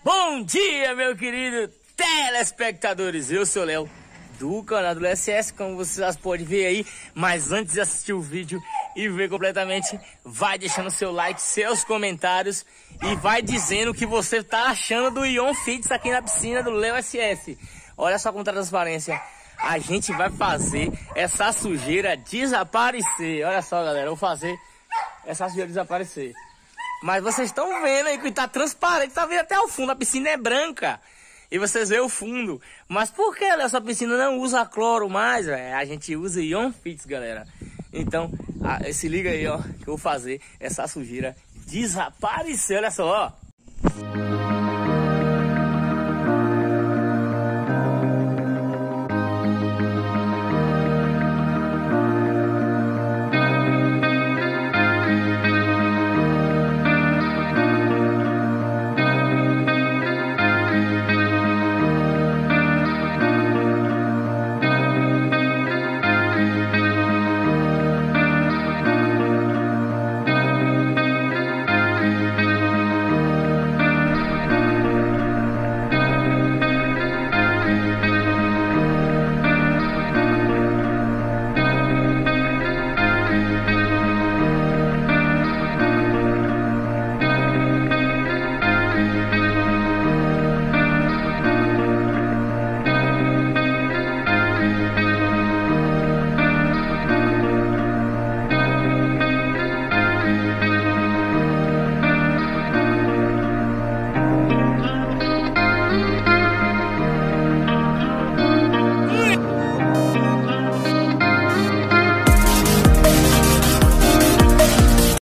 Bom dia, meu querido telespectadores, eu sou o Léo do canal do LSS, como vocês podem ver aí. Mas antes de assistir o vídeo e ver completamente, vai deixando seu like, seus comentários e vai dizendo o que você tá achando do Ion Fits aqui na piscina do Léo SS. Olha só com transparência, a gente vai fazer essa sujeira desaparecer. Olha só, galera, eu vou fazer essa sujeira desaparecer. Mas vocês estão vendo aí que tá transparente, tá vendo até o fundo, a piscina é branca. E vocês veem o fundo. Mas por que essa piscina não usa cloro mais, véio? A gente usa Ion Fits, galera. Então, se liga aí, ó, que eu vou fazer essa sujeira desaparecer, olha só, ó.